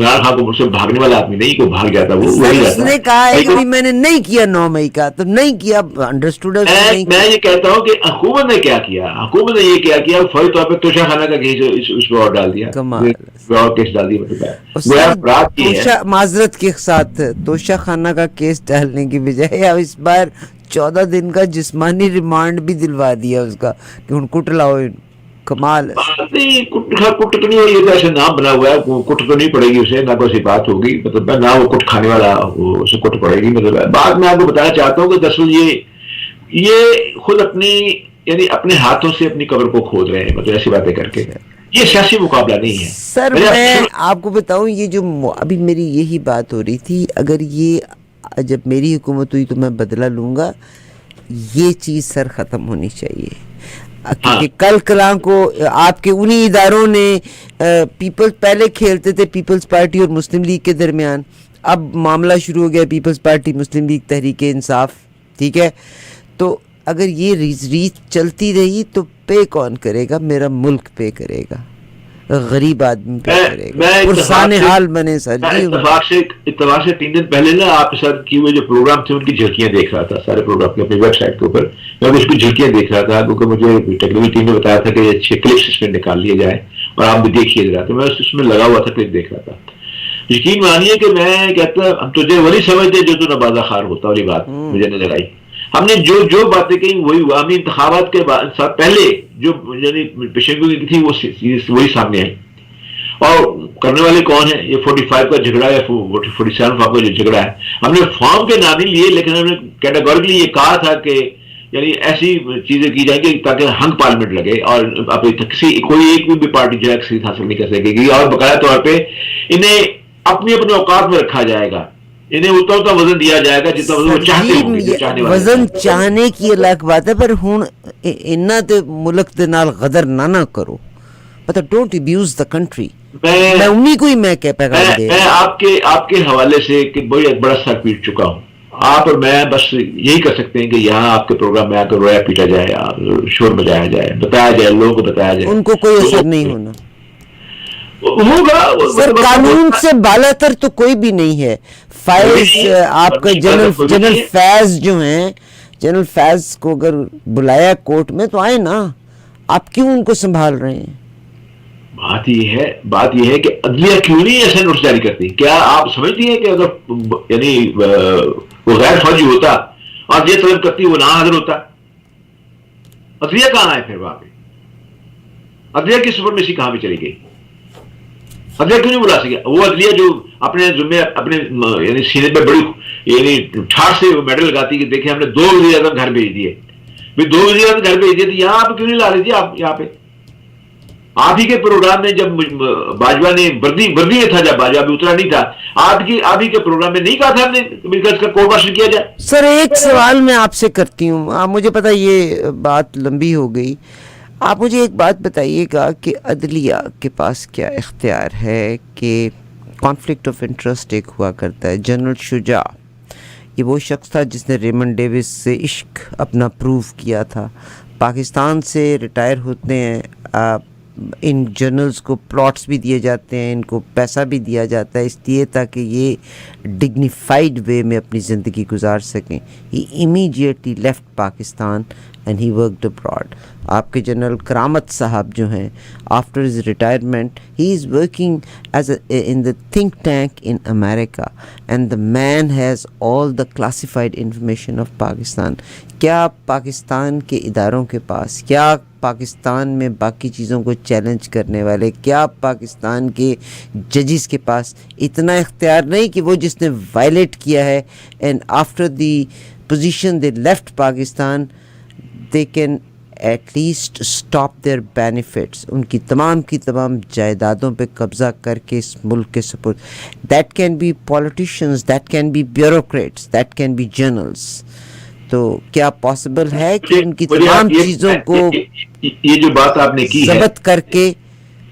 عمران خان کو مجھ سے بھاگنے والا آدمی نہیں، کو بھاگ جاتا وہ سر وہی اس جاتا. نے کہا ہے کہ میں نے نہیں کیا 9 مئی کا، تو نہیں کیا، انڈرسٹوڈ ہے نہیں میں یہ کہتا ہوں کہ حکومت نے کیا کیا، حکومت نے یہ کیا کیا فوری طور پہ توشہ خانہ کا کیس اس پہ اور ڈال دیا، کمال. اور کیس ڈال دیا. مطلب سر رات کی ہے توشہ معذرت کے ساتھ توشہ خانہ کا کیس ڈالنے کی بجائے اب اس بار 14 دن کا جسمانی ریمانڈ بھی دلوا دیا اس کا کہ ان کٹ لاؤ. کمال ہے. نہیں کٹ تو نہیں ہوئی، یہ تو ایسے نام بنا ہوا ہے، کٹ تو نہیں پڑے گی اسے، نہ کوئی سی بات ہوگی، مطلب نہ وہ کٹ کھانے والا اسے کٹ پڑے گی. مطلب بعد میں آپ کو بتانا چاہتا ہوں کہ دراصل یہ خود اپنی یعنی اپنے ہاتھوں سے اپنی قبر کو کھود رہے ہیں، مطلب ایسی باتیں کر کے. یہ سیاسی مقابلہ نہیں ہے سر. میں آپ کو بتاؤں یہ جو ابھی میری یہی بات ہو رہی تھی، اگر یہ جب میری حکومت ہوئی تو میں بدلہ لوں گا، یہ چیز سر ختم ہونی چاہیے. کیونکہ کل کلاں کو آپ کے انہی اداروں نے پیپلز پہلے کھیلتے تھے پیپلز پارٹی اور مسلم لیگ کے درمیان، اب معاملہ شروع ہو گیا پیپلز پارٹی مسلم لیگ تحریک انصاف. ٹھیک ہے، تو اگر یہ ریت چلتی رہی تو پے کون کرے گا؟ میرا ملک پے کرے گا، غریب آدمی پے کرے گا، پرسان حال بنے. سر جی اتفاق سے 3 دن پہلے نا آپ کے ساتھ کیے ہوئے جو پروگرام تھے ان کی جھلکیاں دیکھ رہا تھا، سارے پروگرام کی اپنی ویب سائٹ کے اوپر میں اس کی جھلکیاں دیکھ رہا تھا، کیونکہ مجھے ٹیکنیکل ٹیم نے بتایا تھا کہ اچھے کلپس اس میں نکال لیے جائے اور آپ بھی دیکھیے ذرا. تو میں اس میں لگا ہوا تھا، کلپ دیکھ رہا تھا. یقین مانیے کہ میں کہتا ہم تجھے وہی سمجھتے جو تو نبازہ خار ہوتا، والی بات مجھے نظر آئی. ہم نے جو باتیں کہی وہی ہوا. ہم نے انتخابات کے پہلے جو یعنی پیشنگوئی تھی وہ وہی سامنے آئی. اور کرنے والے کون ہیں؟ یہ 45 کا جھگڑا ہے، 47 فارم کا جو جھگڑا ہے. ہم نے فارم کے نام نہیں لیے، لیکن ہم نے کیٹیگوریکلی یہ کہا تھا کہ یعنی ایسی چیزیں کی جائیں گی تاکہ ہنگ پارلیمنٹ لگے اور کوئی ایک بھی پارٹی جو ہے اکثریت حاصل نہیں کر سکے گی. اور باقاعدہ طور پہ انہیں اپنے اپنے اوقات میں رکھا جائے گا، انہیں اتنا وزن دیا جائے گا جتنا وزن وہ چاہتے ہیں. وزن چاہنے کی الگ بات ہے، پر ہوں انہاں تے ملک دے نال غدر نہ کرو. مطلب ڈونٹ ابیوز دا کنٹری. میں انہی کو ہی میں پیغام دے. میں آپ کے حوالے سے کہ بڑا سر پیٹ چکا ہوں. آپ اور میں بس یہی کر سکتے ہیں کہ یہاں آپ کے پروگرام میں آ کر رویا پیٹا جائے، شور بجایا جائے، بتایا جائے، لوگوں کو بتایا جائے. ان کو کوئی اثر نہیں ہونا ہوگا. سر قانون سے بالا تر تو کوئی بھی نہیں ہے. فیض آپ کا جنرل فیض جو ہیں، جنرل فیض کو اگر بلایا کورٹ میں تو آئے نا. آپ کیوں ان کو سنبھال رہے ہیں؟ بات یہ ہے کہ عدلیہ کیوں نہیں ایسے نوٹس جاری کرتی؟ کیا آپ سمجھتی ہیں کہ اگر یعنی وہ غیر فوجی ہوتا اور یہ طلب کرتی وہ نہ حاضر ہوتا؟ عدلیہ کہاں ہے پھر؟ وہاں پہ عدلیہ کی سپرمیسی کہاں پہ چلی گئی؟ عدلیہ کیوں نہیں بلا سکے؟ وہ عدلیہ جو اپنے ذمے اپنے یعنی سینے پہ بڑی یعنی ٹھاٹ سے میڈل لگاتی کہ دیکھیں ہم نے 2 وزیر اعظم گھر بھیج دیے. 2 وزیر اعظم گھر بھیج دیے تو یہاں آپ کیوں نہیں لا رہی تھی؟ آپ یہاں پہ آپ ہی کے پروگرام میں جب باجوہ نے وردی میں تھا، جب باجوہ بھی اترا نہیں تھا، آپ ہی کے پروگرام میں نہیں کہا تھا ہم نے اس کا کورٹ مارشل کیا جائے؟ سر ایک سوال میں آپ سے کرتی ہوں، مجھے پتا یہ بات لمبی ہو گئی. آپ مجھے ایک بات بتائیے گا کہ عدلیہ کے پاس کیا اختیار ہے کہ کانفلکٹ آف انٹرسٹ ایک ہوا کرتا ہے. جنرل شجاع یہ وہ شخص تھا جس نے ریمنڈ ڈیوس سے عشق اپنا پروف کیا تھا. پاکستان سے ریٹائر ہوتے ہیں، ان جرنلز کو پلاٹس بھی دیے جاتے ہیں، ان کو پیسہ بھی دیا جاتا ہے اس لیے تاکہ یہ ڈگنیفائڈ وے میں اپنی زندگی گزار سکیں. He immediately left Pakistan and he worked abroad. آپ کے جنرل کرامت صاحب جو ہیں after his retirement he is working as in the think tank in America and the man has all the classified information of Pakistan. کیا پاکستان کے اداروں کے پاس، کیا پاکستان میں باقی چیزوں کو چیلنج کرنے والے، کیا پاکستان کے ججز کے پاس اتنا اختیار نہیں کہ وہ جس نے وائلیٹ کیا ہے and after the position they left Pakistan they can at least stop their benefits، ان کی تمام جائیدادوں پہ قبضہ کر کے اس ملک کے support. that can be politicians, that can be bureaucrats, that can be journals. تو کیا پاسبل ہے کہ ان کی تمام چیزوں کو یہ جو بات آپ نے کی ضبط کر کے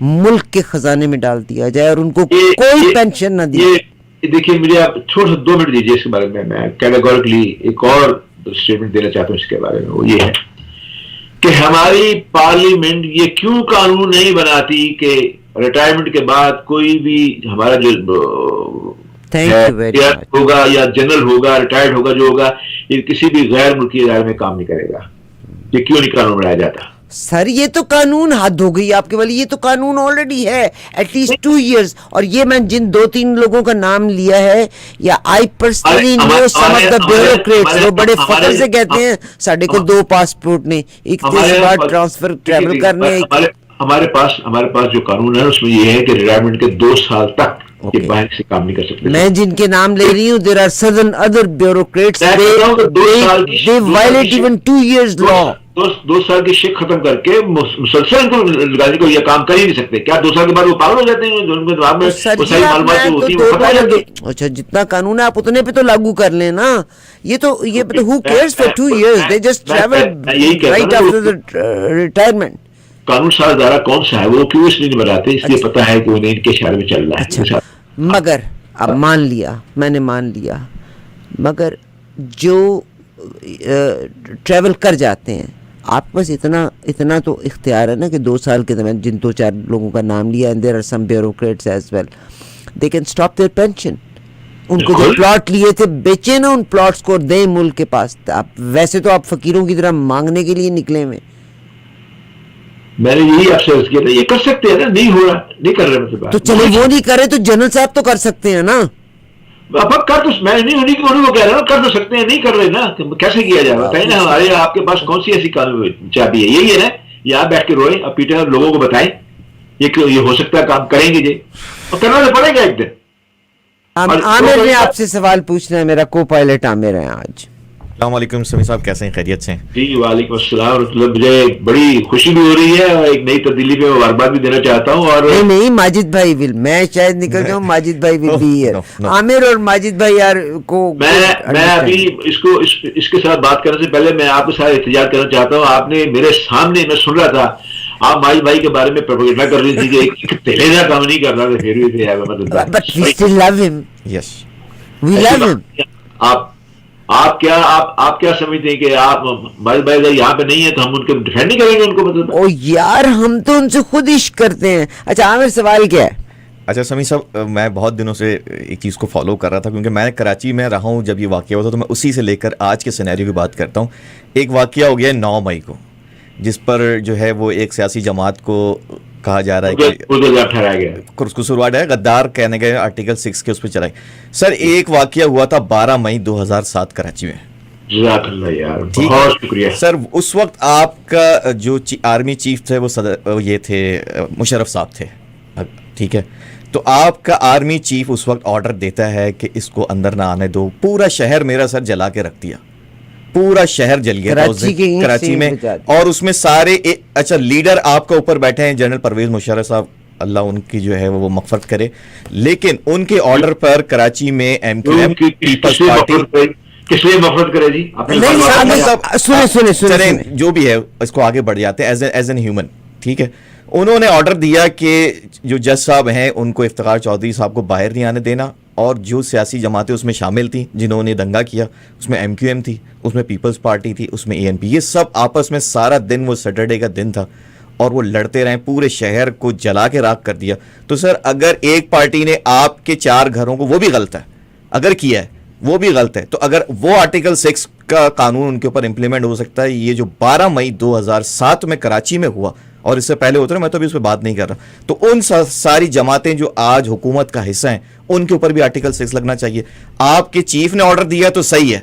ملک کے خزانے میں ڈال دیا جائے اور ان کو کوئی پینشن نہ دی؟ دیکھیے مجھے آپ چھوٹا سا 2 منٹ دیجیے اس کے بارے میں کیٹیگوریکلی ایک اور اسٹیٹمنٹ دینا چاہتا ہوں اس کے بارے میں. وہ یہ ہے کہ ہماری پارلیمنٹ یہ کیوں قانون نہیں بناتی کہ ریٹائرمنٹ کے بعد کوئی بھی ہمارا جو ہوگا یا جنرل ہوگا, ریٹائرڈ ہوگا, جو ہوگا, یہ کسی بھی غیر ملکی ادارے میں کام نہیں کرے گا. یہ کیوں نہیں قانون بنایا جاتا؟ سر یہ تو قانون حد ہو گئی آپ کے والی, یہ تو قانون آلریڈی ہے ایٹ لیسٹ 2 years. اور یہ میں جن 2-3 لوگوں کا نام لیا ہے, یا I personally know some of the bureaucrats, وہ بڑے فخر سے کہتے ہیں ساڈے کو 2 پاسپورٹ نے, ایک کے بعد ٹرانسفر ٹریول کرنے. ہمارے پاس جو قانون ہے اس میں یہ ہے کہ ریٹائرمنٹ کے 2 سال تک یہ باہر سے کام نہیں کر سکتے. میں جن کے نام لے رہی ہوں, there are certain other bureaucrats, they violate even 2 years law. 2 سال کی شک ختم کر کے مسلسل ان کو لگانے کو یہ کام کر ہی نہیں سکتے. کیا 2 سال کے بعد وہ پاگل ہو جاتے ہیں؟ جو ان کے دماغ میں وہ ساری معلومات جو ہوتی ہیں وہ ختم ہو جاتی ہیں. اچھا جتنا قانون ہے آپ اتنے پہ تو لاگو کر لیں نا. یہ تو who cares for 2 years, they just travel right after the retirement. قانون ساز ادارہ کون سا ہے, وہ کیوں اس لیے نہیں بناتے؟ اس لیے پتا ہے کہ انہیں ان کے اشارے میں چل رہا ہے. مگر اب مان لیا, میں نے مان لیا, مگر جو ٹریول کر جاتے ہیں, آپ کے پاس اتنا تو اختیار ہے نا کہ 2 سال کے دوران جن 2-4 لوگوں کا نام لیا, and there are some bureaucrats as well, they can stop their pension. ان کو جو پلاٹ لیے تھے بیچے نا, ان پلاٹس کو دیں ملک کے پاس. ویسے تو آپ فقیروں کی طرح مانگنے کے لیے نکلے ہوئے. میں نے یہی آپ سے عرض کیا تھا, یہ کر سکتے ہیں نا, نہیں ہو رہا, نہیں کر رہے. مطلب تو چلے وہ نہیں کرے تو جنرل صاحب تو کر سکتے ہیں نا. اب کر تو میں نہیں انہیں کو کہہ رہا ہوں, کر تو سکتے ہیں, نہیں کر رہے نا. کیسے کیا جائے گا بتائیں نا. ہمارے آپ کے پاس کون سی ایسی چابی ہے؟ یہی ہے نا, یہ آپ بیٹھ کے روئے اور پیٹے, لوگوں کو بتائیں یہ ہو سکتا ہے, کام کریں گے جی, اور کرنا تو پڑے گا ایک دن. عامر نے آپ سے سوال پوچھنا ہے, میرا کو پائلٹ عامر ہے آج. السلام علیکم سمیع صاحب, کیسے ہیں؟ خیریت سے ہیں؟ جی وعلیکم السلام ورحمۃ اللہ. مجھے بڑی خوشی بھی ہو رہی ہے اور ایک نئی تبدیلی پہ مبارکباد بھی دینا چاہتا ہوں. اور نہیں ماجد بھائی ول, میں شاید نکل جاؤں, ماجد بھائی ول بھی ہے. عامر اور ماجد بھائی یار کو میں ابھی اس کے ساتھ بات کرنے سے پہلے میں آپ کے ساتھ احتجاج کرنا چاہتا ہوں. آپ نے میرے سامنے, میں سن رہا تھا, آپ ماجد بھائی کے بارے میں پروپیگنڈا کر رہی تھی کہ ایک تیرا کام نہیں کر رہا تھا, پھر بھی but we still love him. Yes. We love him. آپ کیا سمجھتے ہیں کہ آپ ماجد بھائی اگر یہاں پہ نہیں ہے تو ہم ان کو ڈیفینڈ نہیں کریں گے ان کو؟ مطلب او یار ہم تو ان سے خود عشق کرتے ہیں. اچھا عامر سوال کیا ہے؟ اچھا سمیع صاحب, میں بہت دنوں سے ایک چیز کو فالو کر رہا تھا, کیونکہ میں کراچی میں رہا ہوں جب یہ واقعہ ہوا تھا, تو میں اسی سے لے کر آج کے سینیریو کی بات کرتا ہوں. ایک واقعہ ہو گیا 9 مئی کو, جس پر جو ہے وہ ایک سیاسی جماعت کو کہا جا رہا ہے کہ اس کو شروعات ہے غدار کہنے گئے, آرٹیکل 6 کے اس پہ چلائی. سر ایک واقعہ ہوا تھا 12 مئی 2007 کراچی میں. جزاک اللہ یار, بہت شکریہ سر. اس وقت آپ کا جو آرمی چیف تھے وہ یہ تھے مشرف صاحب تھے, ٹھیک ہے. تو آپ کا آرمی چیف اس وقت آرڈر دیتا ہے کہ اس کو اندر نہ آنے دو. پورا شہر میرا سر جلا کے رکھ دیا, پورا شہر جل گیا کراچی میں. اور اس میں سارے اچھا لیڈر آپ کا اوپر بیٹھے ہیں, جنرل پرویز مشرف صاحب, اللہ ان کی جو ہے وہ مغفرت کرے, لیکن ان کے آرڈر پر کراچی میں M Q M people's party کس لیے مغفرت کرے جی؟ چلیں جو بھی ہے اس کو آگے بڑھ جاتے ہیں ایز این ہیومن, ٹھیک ہے. انہوں نے آرڈر دیا کہ جو جج صاحب ہیں ان کو افتخار چودھری صاحب کو باہر نہیں آنے دینا, اور جو سیاسی جماعتیں اس میں شامل تھیں جنہوں نے دنگا کیا, اس میں ایم کیو ایم تھی, اس میں پیپلز پارٹی تھی, اس میں اے این پی, یہ سب آپس میں سارا دن, وہ سیٹرڈے کا دن تھا, اور وہ لڑتے رہے, پورے شہر کو جلا کے راکھ کر دیا. تو سر اگر ایک پارٹی نے آپ کے 4 گھروں کو, وہ بھی غلط ہے, اگر کیا ہے وہ بھی غلط ہے, تو اگر وہ آرٹیکل 6 کا قانون ان کے اوپر امپلیمنٹ ہو سکتا ہے, یہ جو 12 مئی 2007 میں کراچی میں ہوا, اور اس سے پہلے ہوتا ہے, میں تو ابھی اس پہ بات نہیں کر رہا, تو ان ساری جماعتیں جو آج حکومت کا حصہ ہیں ان کے اوپر بھی آرٹیکل 6 لگنا چاہیے. آپ کے چیف نے آرڈر دیا تو صحیح ہے,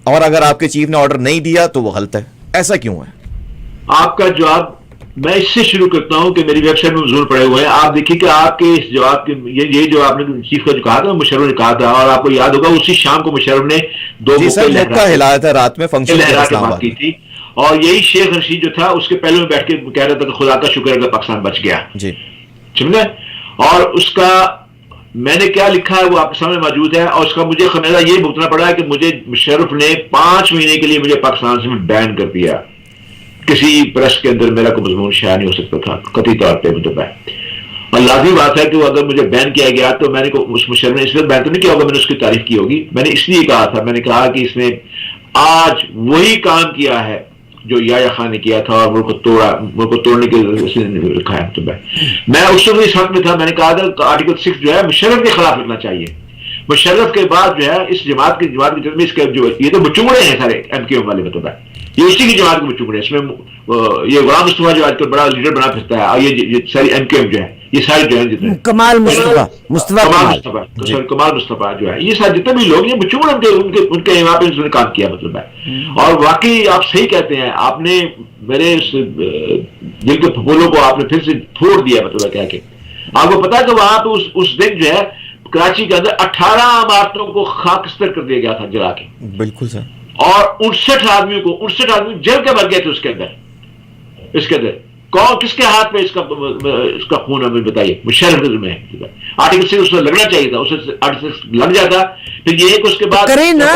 اور اگر آپ کے چیف نے آرڈر نہیں دیا تو وہ غلط ہے. ایسا کیوں ہے؟ آپ کا جواب میں اس سے شروع کرتا ہوں کہ میری ویب سائٹ میں ضرور پڑے ہوئے ہیں. آپ دیکھیے کہ آپ کے اس جواب کے یہ جو آپ نے چیف کا جو کہا تھا, مشرف نے کہا تھا, اور آپ کو یاد ہوگا اسی شام کو مشرف نے 2 مکہ ہلایا تھا رات میں فنکشن کی تھی, اور یہی شیخ رشید جو تھا اس کے پہلے میں بیٹھ کے کہہ رہا تھا کہ خدا کا شکر ہے کہ پاکستان بچ گیا جی, سمجھے. اور اس کا میں نے کیا لکھا ہے وہ آپ کے سامنے موجود ہے, اور اس کا مجھے خمیازہ یہ بھگتنا پڑا ہے کہ مجھے مشرف نے 5 مہینے کے لیے مجھے پاکستان سے بین کر دیا. کسی پریس کے اندر میرا کوئی مضمون شائع نہیں ہو سکتا تھا قطعی طور پہ مجھے. اور لازمی بات ہے کہ اگر مجھے بین کیا گیا تو میں نے اس مشرف نے اس لیے بین تو نہیں کیا ہوگا, میں نے اس کی تعریف کی ہوگی, میں نے اس لیے کہا تھا, میں نے کہا کہ اس نے آج وہی کام کیا ہے جو یا خان نے کیا تھا اور ملک کو توڑنے کے رکھا ہے مطلب میں اس وقت اس حق میں تھا. میں نے کہا تھا آرٹیکل 6 جو ہے مشرف کے خلاف لکھنا چاہیے. مشرف کے بعد جو ہے اس جماعت کی جنرل میں اس کے جو یہ تو بچوڑے ہیں سارے ایم کیو ایم والے مطلب ہے, یہ اسی کی جماعت کے بچوڑے ہیں. اس میں یہ غلام مصطفیٰ جو آج کل بڑا لیڈر بنا پھرتا ہے, اور یہ ساری ایم کیو ایم جو ہے یہ سارے جو ہے جتنے کمال مصطفیٰ کمال مصطفیٰ جو ہے یہ سارے جتنے بھی لوگ ہیں بچوڑ ان کے یہاں پہ نے کام کیا مطلب ہے. اور واقعی آپ صحیح کہتے ہیں, آپ نے میرے دل کے پھپھولوں کو آپ نے پھر سے پھوڑ دیا مطلب کیا کہ آپ کو پتا ہے کہ وہاں پہ اس دن جو ہے کراچی کے اندر 18 عمارتوں کو خاکستر کر دیا گیا تھا جلا کے. بالکل سر. اور 59 آدمی جل کے مر گئے تھے اس کے اندر. کون کس کے ہاتھ میں اس کا خون ہمیں بتائیے. مشرف میں آرٹیکل 6 اس میں لگنا چاہیے تھا, اسے آرٹیکل 6 لگ جاتا. پھر یہ کہ اس کے بعد کریں نا,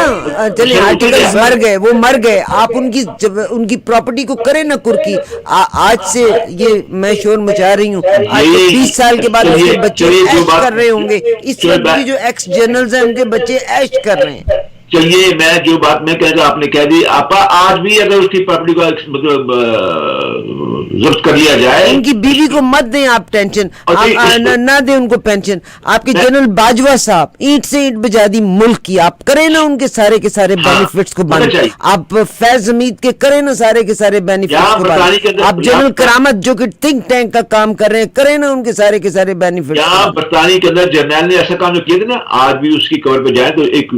چلیں آرٹیکل مر گئے, وہ مر گئے, آپ ان کی پراپرٹی کو کریں نا کرکی. آج سے یہ میں شور مچا رہی ہوں, آج 20 سال کے بعد اس کے بچے ایش کر رہے ہوں گے. اس وقت بھی جو ایکس جنرلز ہیں ان کے بچے ایش کر رہے ہیں. چلیے میں جو بات میں کہہ رہا آپ نے کہہ دی. آپا آج بھی اگر اس کی پراپرٹی کو مطلب ضبط کر لیا جائے, ان کی بیوی کو مت دیں آپ ٹینشن, نہ دیں ان کو پینشن. آپ کے جنرل باجوہ صاحب اینٹ سے اینٹ بجا دی ملک کی, آپ کریں نا ان کے سارے بینیفٹس کو بند. آپ فیض حمید کے کریں نا سارے کے سارے بینیفٹس کو بند. آپ جنرل کرامت جو کہ تھنک ٹینک کا کام کر رہے ہیں, کریں نا ان کے سارے بینیفٹس. یہاں برطانیہ کے اندر جرنیل نے ایسا کام جو کیا تھا نا, آج بھی اس کی کور پہ جائیں تو ایک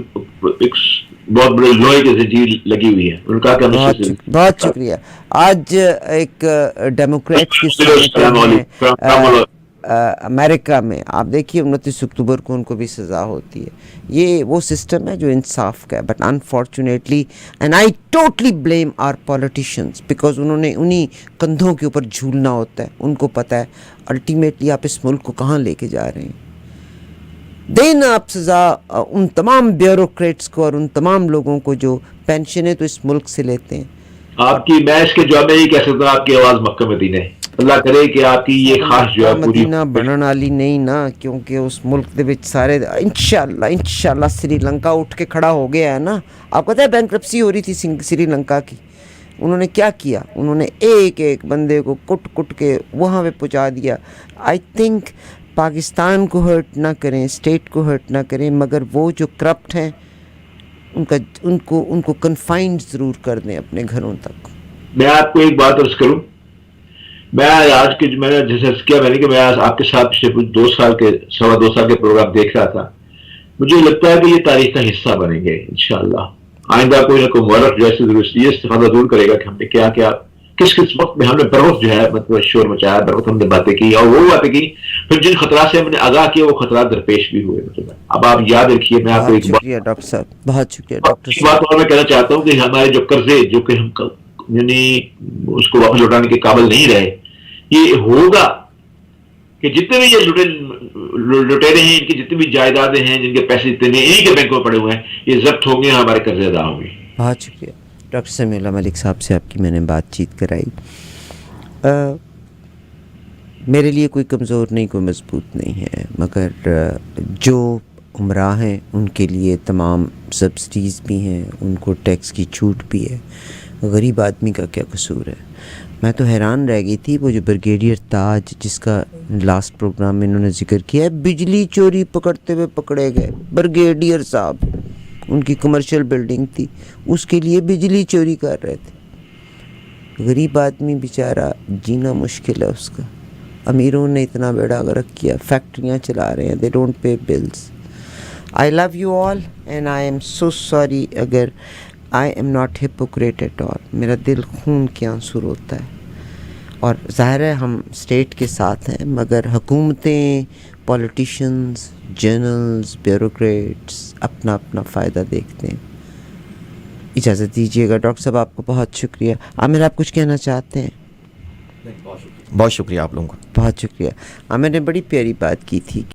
بہت بڑے لوہے کی زنجیر لگی ہوئی ہے. ان کا بہت شکریہ. آج ایک ڈیموکریٹ کی امریکہ میں آپ دیکھیے 29 اکتوبر کو ان کو بھی سزا ہوتی ہے. یہ وہ سسٹم ہے جو انصاف کا ہے, but unfortunately and I totally blame our politicians, because انہوں نے انہی کندھوں کے اوپر جھولنا ہوتا ہے. ان کو پتہ ہے الٹیمیٹلی آپ اس ملک کو کہاں لے کے جا رہے ہیں. دینا آپ سزا ان تمام بیوروکریٹس کو اور ان تمام لوگوں کو جو پینشنیں تو اس ملک سے لیتے ہیں. آپ کی میں اس کے جواب میں یہ کہہ سکتا ہوں, آپ کی آواز مکہ مدینہ ہے. اللہ کرے کہ آپ کی یہ خواہش جو ہے پوری مدینہ بنن والی نہیں نا, کیونکہ اس ملک دے وچ سارے انشاءاللہ سری لنکا اٹھ کے کھڑا ہو گیا ہے نا. آپ کو پتہ ہے بینکرپسی ہو رہی تھی سری لنکا کی, انہوں نے کیا کیا, انہوں نے ایک بندے کو کٹ کے وہاں پہ پہنچا دیا. آئی تھنک پاکستان کو ہرٹ نہ کریں, اسٹیٹ کو ہرٹ نہ کریں, مگر وہ جو کرپٹ ہیں ان کو کنفائنڈ ضرور کر دیں اپنے گھروں تک. میں آپ کو ایک بات عرض کروں, میں آج کے میں نے جیسے کیا میں نے کہ میں آپ کے ساتھ پچھلے 2 سال کے 2.25 سال کے پروگرام دیکھ رہا تھا. مجھے لگتا ہے کہ یہ تاریخ کا حصہ بنیں گے انشاءاللہ. آئندہ کوئی نہ کوئی مورخ جیسے یہ استفادہ ضرور کرے گا کہ ہم نے کیا کس وقت میں ہم نے بروقت جو ہے مطلب شور مچایا, بروقت ہم نے باتیں کی, اور وہ باتیں کی پھر جن خطرات سے ہم نے آگاہ کیا وہ خطرات درپیش بھی ہوئے. مطلب اب آپ یاد رکھیے, میں آپ کو ایک ڈاکٹر صاحب بہت شکریہ ڈاکٹر صاحب بات اور میں کہنا چاہتا ہوں کہ ہمارے جو قرضے جو کہ ہم یعنی اس کو واپس لوٹانے کے قابل نہیں رہے, یہ ہوگا کہ جتنے بھی یہ لٹیرے ہیں, ان کی جتنی بھی جائیدادیں ہیں, جن کے پیسے جتنے انہیں کے بینکوں میں پڑے ہوئے ہیں, یہ ضبط ہوں گے, ہمارے قرضے ادا ہوں گے. بہت شکریہ ڈاکٹر سمیع اللہ ملک صاحب سے آپ کی میں نے بات چیت کرائی. میرے لیے کوئی کمزور نہیں, کوئی مضبوط نہیں ہے, مگر جو عمراء ہیں ان کے لیے تمام سبسڈیز بھی ہیں, ان کو ٹیکس کی چھوٹ بھی ہے. غریب آدمی کا کیا قصور ہے. میں تو حیران رہ گئی تھی, وہ جو بریگیڈیئر تاج جس کا لاسٹ پروگرام میں انہوں نے ذکر کیا ہے, بجلی چوری پکڑتے ہوئے پکڑے گئے. بریگیڈیئر صاحب, ان کی کمرشل بلڈنگ تھی, اس کے لیے بجلی چوری کر رہے تھے. غریب آدمی بیچارہ جینا مشکل ہے اس کا. امیروں نے اتنا بیڑا غرق کیا, فیکٹریاں چلا رہے ہیں, they don't pay bills. I love you all and I am so sorry اگر I am not hypocrite at all. میرا دل خون کے آنسو روتا ہے, اور ظاہر ہے ہم اسٹیٹ کے ساتھ ہیں, مگر حکومتیں, پولیٹیشنز, جرنلز, بیوروکریٹس اپنا فائدہ دیکھتے ہیں. اجازت دیجیے گا ڈاکٹر صاحب, آپ کو بہت شکریہ. عامر آپ کچھ کہنا چاہتے ہیں؟ بہت شکریہ آپ لوگوں کا. بہت شکریہ. عامر نے بڑی پیاری بات کی تھی.